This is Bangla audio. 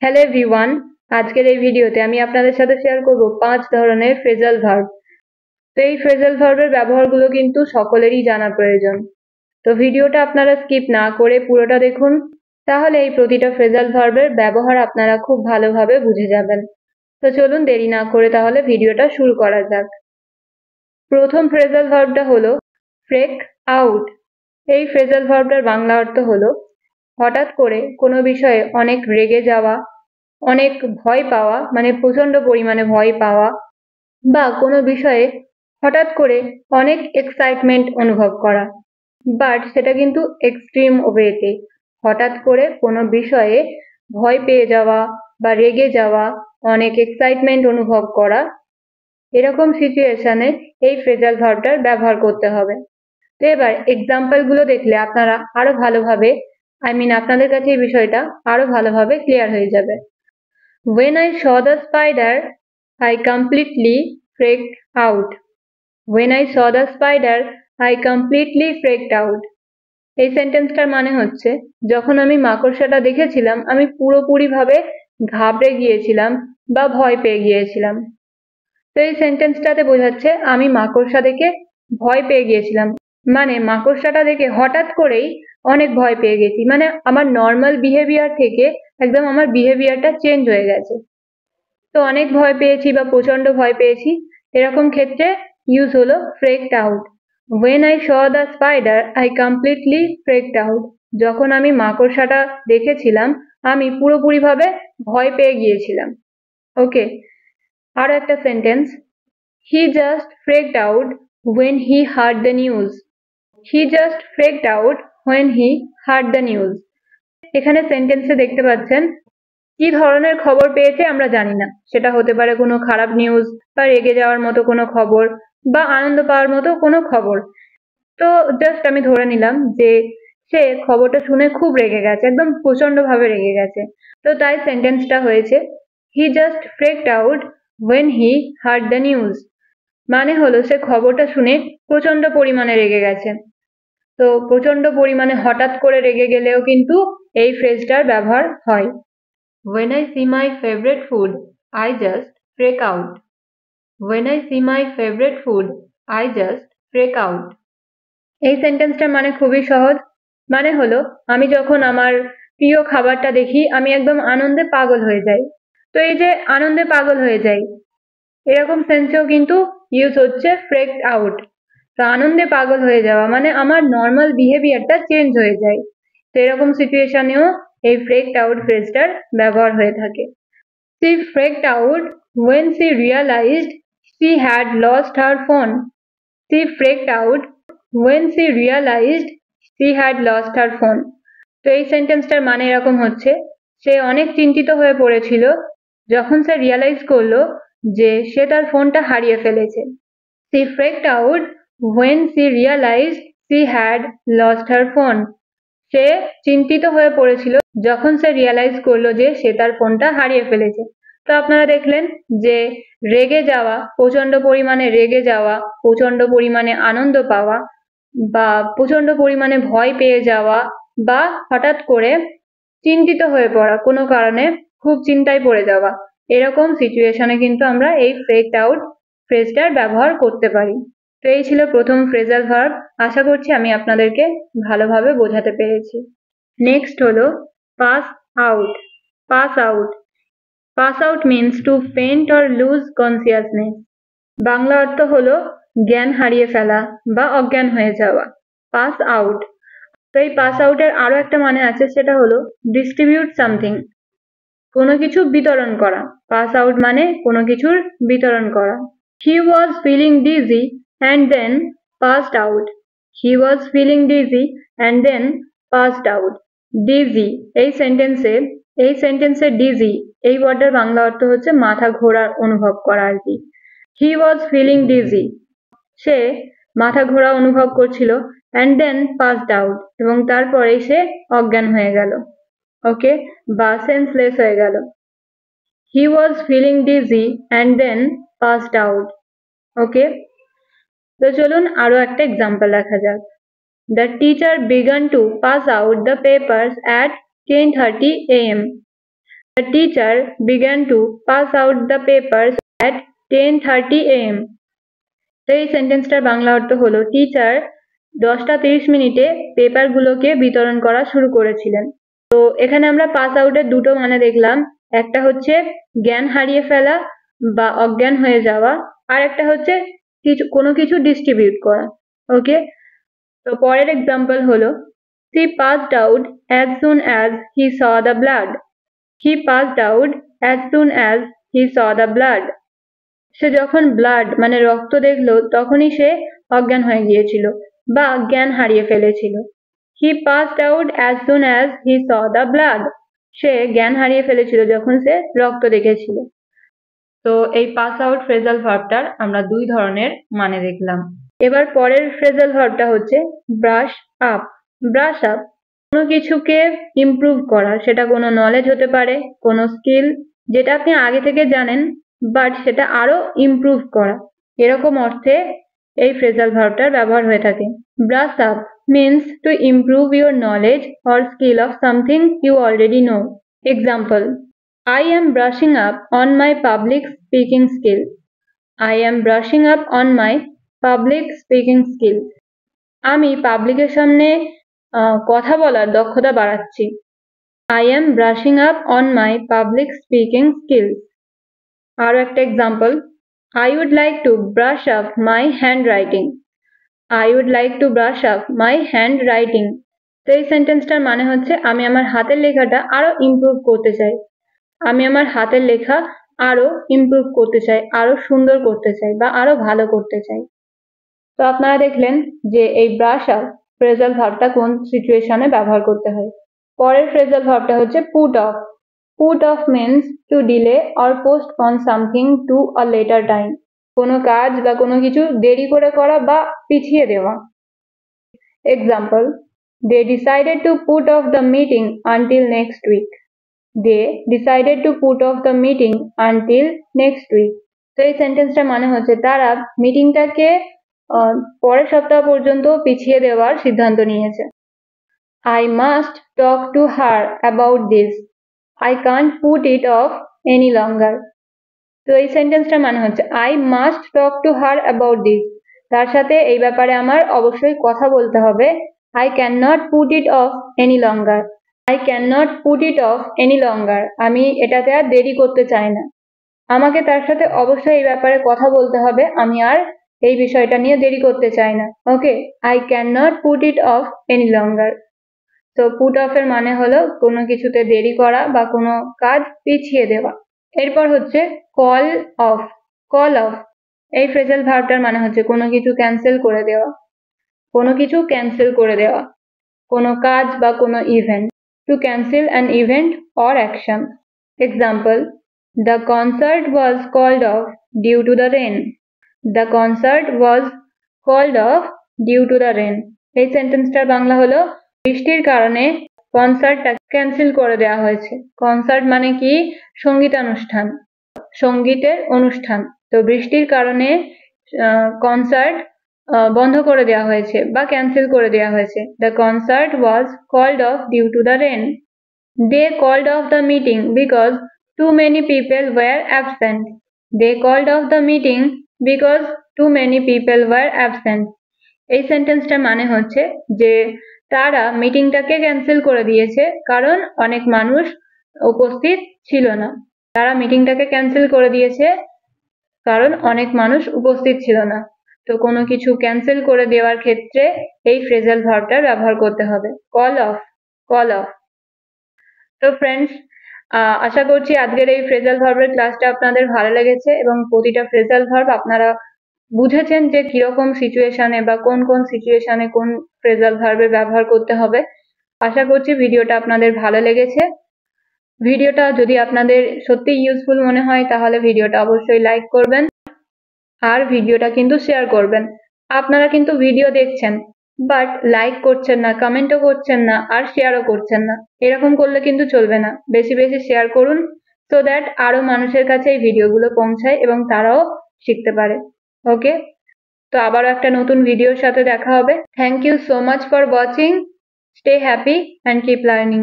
হ্যালো এভরিওয়ান, আজকের এই ভিডিওতে আমি আপনাদের সাথে শেয়ার করব 5 ধরনের ফ্রেজাল ভার্ব। তো এই ফ্রেজাল ভার্বের ব্যবহারগুলো কিন্তু সকলেরই জানা প্রয়োজন। তো ভিডিওটা আপনারা স্কিপ না করে পুরোটা দেখুন, তাহলে এই প্রতিটা ফ্রেজাল ভার্বের ব্যবহার আপনারা খুব ভালোভাবে বুঝে যাবেন। তো চলুন দেরি না করে তাহলে ভিডিওটা শুরু করা যাক। প্রথম ফ্রেজাল ভার্বটা হলো ফ্রেক আউট। এই ফ্রেজাল ভার্বটার বাংলা অর্থ হলো হঠাৎ করে কোনো বিষয়ে অনেক রেগে যাওয়া, অনেক ভয় পাওয়া, মানে প্রচন্ড পরিমাণে ভয় পাওয়া, বা কোনো বিষয়ে হঠাৎ করে অনেক এক্সাইটমেন্ট অনুভব করা, বাট সেটা কিন্তু এক্সট্রিম ওয়েতে। হঠাৎ করে কোনো বিষয়ে ভয় পেয়ে যাওয়া বা রেগে যাওয়া, অনেক এক্সাইটমেন্ট অনুভব করা, এরকম সিচুয়েশনে এই ফ্রেজাল ভার্বটার ব্যবহার করতে হবে। তো এবার এক্সাম্পল গুলো দেখলে আপনারা আরো ভালোভাবে, আপনাদের কাছে এই বিষয়টা আরো ভালোভাবে ক্লিয়ার হয়ে যাবে। When I saw the spider, I completely freaked out. When I saw the spider, I completely freaked out. এই সেন্টেন্সটার মানে হচ্ছে, যখন আমি মাকড়সাটা দেখেছিলাম আমি পুরোপুরিভাবে ঘাবড়ে গিয়েছিলাম বা ভয় পেয়ে গিয়েছিলাম। তো এই সেন্টেন্সটাতে বোঝাচ্ছে আমি মাকড়সা দেখে ভয় পেয়ে গিয়েছিলাম, মানে মাকড়সাটা দেখে হঠাৎ করেই অনেক ভয় পেয়ে গেছি, মানে আমার নর্মাল বিহেভিয়ার থেকে একদম আমার বিহেভিয়ারটা চেঞ্জ হয়ে গেছে। তো অনেক ভয় পেয়েছি বা প্রচন্ড ভয় পেয়েছি, এরকম ক্ষেত্রে ইউজ হলো freaked out. When I saw the spider, I completely freaked out. যখন আমি মাকড়সাটা দেখেছিলাম আমি পুরোপুরিভাবে ভয় পেয়ে গিয়েছিলাম। ওকে, আরো একটা sentence, he just freaked out when he heard the news. He just freaked out when he heard the news. এখানে সেন্টেন্সে দেখতে পাচ্ছেন কি ধরনের খবর পেয়েছে আমরা জানি না, সেটা হতে পারে কোনো খারাপ নিউজ বা রেগে যাওয়ার মতো কোনো খবর বা আনন্দ পাওয়ার মতো কোনো খবর। তো জাস্ট আমি ধরে নিলাম যে সে খবরটা শুনে খুব রেগে গেছে, একদম প্রচন্ড ভাবে রেগে গেছে। তো তাই সেন্টেন্সটা হয়েছে he just freaked out when he heard the news. মানে হলো সে খবরটা শুনে প্রচন্ড পরিমাণে রেগে গেছে। তো প্রচন্ড পরিমাণে হঠাৎ করে রেগে গেলেও কিন্তু এই ফ্রেজটার ব্যবহার হয়। When I see my favorite food, I just freak out. When I see my favorite food, I just freak out. এই সেন্টেন্সটার মানে খুবই সহজ। মানে হলো আমি যখন আমার প্রিয় খাবারটা দেখি আমি একদম আনন্দে পাগল হয়ে যাই। তো এই যে আনন্দে পাগল হয়ে যাই, এরকম সেন্সেও কিন্তু ইউজ হচ্ছে freaked out. তো আনন্দে পাগল হয়ে যাওয়া মানে আমার নর্মাল বিহেভিয়ারটা চেঞ্জ হয়ে যায়। তো এরকম সিচুয়েশনেও এই freaked out ফ্রেজটার ব্যবহার হয়ে থাকে। She freaked out when she realized she had lost her phone. She freaked out when she realized she had lost her phone. তো এই সেন্টেন্সটার মানে এরকম হচ্ছে, সে অনেক চিন্তিত হয়ে পড়েছিল যখন সে রিয়ালাইজ করলো যে সে তার ফোনটা হারিয়ে ফেলেছে। She freaked out when she realized she had lost her phone. সে চিন্তিত হয়ে পড়েছিল যখন সে রিয়ালাইজ করলো যে সে তার ফোনটা হারিয়ে ফেলেছে। তো আপনারা দেখলেন যে রেগে যাওয়া, প্রচন্ড পরিমাণে রেগে যাওয়া, প্রচন্ড পরিমাণে আনন্দ পাওয়া, বা প্রচন্ড পরিমাণে ভয় পেয়ে যাওয়া, বা হঠাৎ করে চিন্তিত হয়ে পড়া, কোনো কারণে খুব চিন্তায় পড়ে যাওয়া, এরকম সিচুয়েশনে কিন্তু আমরা এই freaked out ফ্রেজটার ব্যবহার করতে পারি। তো এই ছিল প্রথম ফ্রেজাল ভার্ব। আশা করছি আমি আপনাদেরকে ভালোভাবে বোঝাতে পেরেছি। নেক্সট হলো pass out. Pass out. Pass out means to faint or lose consciousness. Bangla অর্থ হলো জ্ঞান হারিয়ে ফেলা বা অজ্ঞান হয়ে যাওয়া। Pass out. তো এই পাস আউটের আরো একটা মানে আছে, সেটা হলো ডিস্ট্রিবিউট সামথিং, কোনো কিছু বিতরণ করা। পাস আউট মানে কোনো কিছুর বিতরণ করা। He was feeling dizzy and then passed out. He was feeling dizzy and then passed out. Dizzy এই সেন্টেন্সে dizzy এই ওয়ার্ডের বাংলা অর্থ হচ্ছে মাথা ঘোরার অনুভব করা আর কি। He was feeling dizzy, সে মাথা ঘোরা অনুভব করছিল, and then passed out, এবং তারপরে সে অজ্ঞান হয়ে গেল। ওকে, বা সেন্সলেস হয়ে গেল। He was feeling dizzy and then passed out. ওকে, তো চলুন আরো একটা এক্সাম্পল দেখা যাক। The teacher began to pass out the papers at 10:30 a.m. The teacher began to pass out the papers at 10:30 AM. তো এই সেন্টেন্সটার বাংলা অর্থ হলো টিচার 10:30 পেপারগুলোকে বিতরণ করা শুরু করেছিলেন। তো এখানে আমরা পাস আউটের দুটো মানে দেখলাম, একটা হচ্ছে জ্ঞান হারিয়ে ফেলা বা অজ্ঞান হয়ে যাওয়া, আর একটা হচ্ছে কোনো কিছু ডিস্ট্রিবিউট করা। ওকে, তো পরের এক্সাম্পল হলো he passed out as soon as he saw the blood. He passed out as soon as he saw the blood. সে যখন ব্লাড মানে রক্ত দেখলো তখনই সে অজ্ঞান হয়ে গিয়েছিল বা জ্ঞান হারিয়ে ফেলেছিল। He passed out as soon as he saw the blood. সে জ্ঞান হারিয়ে ফেলেছিল যখন সে রক্ত দেখেছিল। তো এই পাস আউট ফ্রেজাল ভার্বটার আমরা দুই ধরনের মানে দেখলাম। এবার পরের ফ্রেজাল ভার্বটা হচ্ছে ব্রাশ আপ। ব্রাশ আপ কোনো কিছুকে ইমপ্রুভ করা, সেটা কোনো নলেজ হতে পারে, কোনো স্কিল যেটা আপনি আগে থেকে জানেন বাট সেটা আরো ইমপ্রুভ করা, এরকম অর্থে এই ফ্রেজাল ভার্বটার ব্যবহার হয়ে থাকে। Brush up means to improve your knowledge or skill of something you already know. Example: I am brushing up on my public speaking skill. I am brushing up on my public speaking skill. আমি পাবলিকের সামনে কথা বলার দক্ষতা বাড়াচ্ছি। I am brushing up on my public speaking skills. আরো একটা example: I would like to brush up my handwriting. I would like to brush up my handwriting. তো এই সেন্টেন্সটার মানে হচ্ছে আমি আমার হাতের লেখাটা আরো ইমপ্রুভ করতে চাই। আমি আমার হাতের লেখা আরো ইমপ্রুভ করতে চাই, আরো সুন্দর করতে চাই বা আরো ভালো করতে চাই। তো আপনারা দেখলেন যে এই ব্রাশ আপ ফ্রেজাল ভার্বটা কোন সিচুয়েশনে ব্যবহার করতে হয়। পরের ফ্রেজাল ভার্বটা হচ্ছে put off. Put off means two delay or postpone something to a letter time. কোনো কাজ বা কোনো কিছু দেরি করে করা বা পিছিয়ে দেওয়া। Example: they decided to put off the meeting until next week. They decided to put off the meeting until next week. তো এই সেন্টেন্সটার মানে হচ্ছে তারা মিটিংটাকে পরের সপ্তাহ পর্যন্ত পিছিয়ে দেওয়ার সিদ্ধান্ত নিয়েছে। I must talk to her about this. I can't put it off any longer. তো এই সেন্টেন্সটার মানে হচ্ছে I must talk to her about this. তার সাথে এই ব্যাপারে আমার অবশ্যই কথা বলতে হবে। I cannot put it off any longer. I cannot put it off any longer. আমি এটাতে আর দেরি করতে চাই না। আমাকে তার সাথে অবশ্যই এই ব্যাপারে কথা বলতে হবে, আমি আর এই বিষয়টা নিয়ে দেরি করতে চাই না। ওকে, I cannot put it off any longer. তো পুট অফ এর মানে হলো কোনো কিছুতে দেরি করা বা কোনো কাজ পিছিয়ে দেওয়া। এরপর হচ্ছে কল অফ। কল অফ এই ফ্রেজাল ভার্বটার মানে হচ্ছে কোনো কিছু ক্যান্সেল করে দেওয়া। কোনো কিছু ক্যান্সেল করে দেওয়া, কোনো কাজ বা কোনো event. To cancel an event or action. Example: the concert was called off due to the rain. The concert was called off due to the rain. এই সেন্টেন্সটার বাংলা হলো বৃষ্টির কারণে কনসার্টটা ক্যান্সেল করে দেওয়া হয়েছে। কনসার্ট মানে কি? সঙ্গীতানুষ্ঠান, সঙ্গীতের অনুষ্ঠান। তো বৃষ্টির কারণে কনসার্ট বন্ধ করে দেওয়া হয়েছে বা ক্যান্সেল করে দেওয়া হয়েছে। The concert was called off due to the rain. They called off the meeting because too many people were absent. They called off the meeting because too many people were absent. এই সেন্টেন্সটার মানে হচ্ছে যে তারা মিটিংটাকে ক্যান্সেল করে দিয়েছে কারণ অনেক মানুষ উপস্থিত ছিল না। তারা মিটিংটাকে ক্যান্সেল করে দিয়েছে কারণ অনেক মানুষ উপস্থিত ছিল না। তো কোনো কিছু ক্যান্সেল করে দেওয়ার ক্ষেত্রে এই ফ্রেজাল ভার্বটা ব্যবহার করতে হবে, কল অফ, কল অফ। তো ফ্রেন্ডস, আশা করছি আজকের এই ফ্রেজাল ভার্বের ক্লাসটা আপনাদের ভালো লেগেছে এবং প্রতিটা ফ্রেজাল ভার্ব আপনারা বুঝেছেন যে কিরকম সিচুয়েশনে বা কোন কোন সিচুয়েশনে কোন ফ্রেজাল ভার্বের ব্যবহার করতে হবে। আশা করছি ভিডিওটা আপনাদের ভালো লেগেছে। ভিডিওটা যদি আপনাদের সত্যি ইউজফুল মনে হয় তাহলে ভিডিওটা অবশ্যই লাইক করবেন আর ভিডিওটা কিন্তু শেয়ার করবেন। আপনারা কিন্তু ভিডিও দেখছেন বাট লাইক করছেন না, কমেন্টও করছেন না আর শেয়ারও করছেন না। এরকম করলে কিন্তু চলবে না, বেশি বেশি শেয়ার করুন সো দ্যাট আরো মানুষের কাছে এই ভিডিওগুলো পৌঁছায় এবং তারাও শিখতে পারে। ওকে, তো আবারও একটা নতুন ভিডিওর সাথে দেখা হবে। Thank you so much for watching. Stay happy and keep learning.